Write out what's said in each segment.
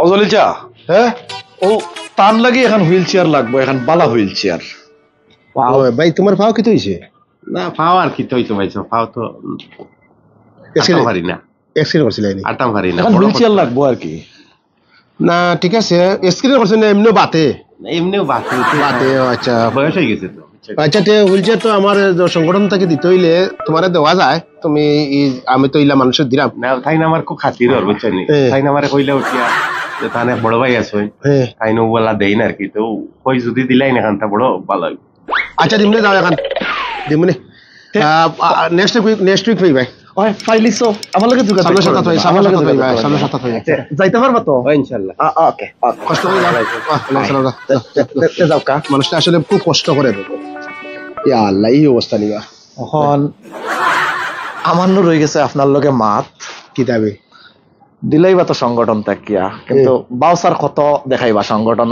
অজলিচা হ্যাঁ ও টান লাগি এখন হুইল চেয়ার লাগবে এখন বালা হুইল চেয়ার ভাই তোমার পাও কি হইছে না পাও আর কি হইছে ভাই পাও তো আটাম ভারী না এক্সিডেন্ট করছিল আটাম ভারী না এখন হুইল চেয়ার লাগবে আর কি না ঠিক আছে এক্সিডেন্ট করছে না এমনিও বাতে এমনিও বাতে আচ্ছা বয়স হয়ে গেছে তো আচ্ছা হুইল চেয়ার তো আমার সংগঠন থেকে দিতে হইলে তোমার দেওয়া যায় তুমি আমি তো ইলা মানুষের দিলাম না তাই না আমার খুব খাতির আর বুঝছেন তাই না আমার কইলে উঠিয়া যে তানে বড় ভাই আছে তাই না বলা দেই না আর কি তো কই যদি দিলাই না খানটা বড় ভালো হয় আচ্ছা দিমনে যাও এখন দিমনে নেক্সট উইক ভাই ওই ফাইলিসো আমার লাগে যোগাযোগ সামনে সপ্তাহ ভাই সামনে সপ্তাহ ভাই যাইতে পারবা তো ইনশাআল্লাহ ওকে কষ্ট করে যাও কা মানুষটা আসলে খুব কষ্ট করে ইয়া আল্লাহ এই অবস্থা নিবা এখন আমার রয়ে গেছে আপনার লগে মাত কিতাবে দিলেই বা তো সংগঠন তাকিয়া কিন্তু বাউসার কত দেখাইবা সংগঠন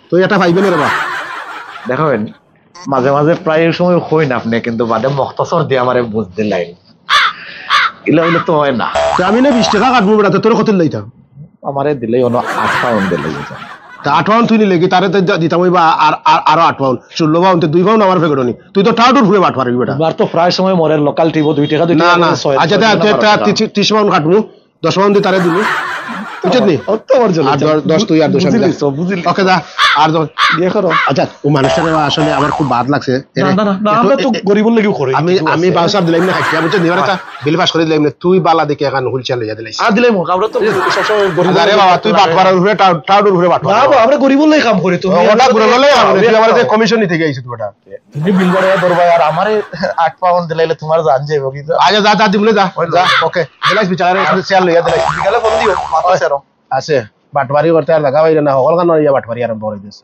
তো এটা ভাইবেন রে বা দেখাবেন মাঝে মাঝে প্রায় সময় হই না আপনি কিন্তু বাদে মখতসর দিয়ে আমারে বুঝ দিলাই ইলা হইলে তো হয় না আমি না 20 টাকা কাটবো বেটা তোর কত লইতাম আমারে দিলেই অন্য 8 পাউন্ড দিলেই তা 8 পাউন্ড তুই নিলে কি তারে তো দিতাম হইবা আর আরো 8 পাউন্ড 16 পাউন্ড 2 পাউন্ড আমার ফেগড় নি তুই তো টাউট ঘুরে বাট পারবি বেটা বার তো প্রায় সময় মরে লোকাল টিভো 2 টাকা না না আচ্ছা তা 30 পাউন্ড কাটবো 10 পাউন্ড তারে দিবি বুঝছ নি অত অর্জন আর 10 তুই আর 2 বুঝলি ওকে দা আর ইয়ে করো আচ্ছা ও মানুষটাকে আসলে আমার খুব বাদ লাগছে না আমরা তো গরিবের লাগি করি আমি বাউসার দিলাম না হাইটা বুঝছ নিবারে তা বিল পাস করে দিলাম না তুই বালা দেখে এখন হুলচাল লইয়া দিলাইছ আর দিলাই মুখ আমরা তো সবসময় গরিব আরে বাবা তুই বাট পারার উপরে টাউডের উপরে বাট না বাবা আমরা গরিবের লাগি কাম করি তুমি ওটা গরিব লই আমার যে কমিশন নিতে গেছিস তুই ওটা তুমি বিল করে ধরবা আর আমারে 8 পাউন্ড দিলাইলে তোমার জান যাইবো কি আচ্ছা যা দিবলে যা ওকে দিলাইছ বিচারে চেয়ার লইয়া দিলাইছ বিকালে ফোন দিও মাথা সেরো আছে বাটবাড়ি করতে আর লাগা হইরা না হল গান ইয়া বাটবাড়ি আরম্ভ করে দিস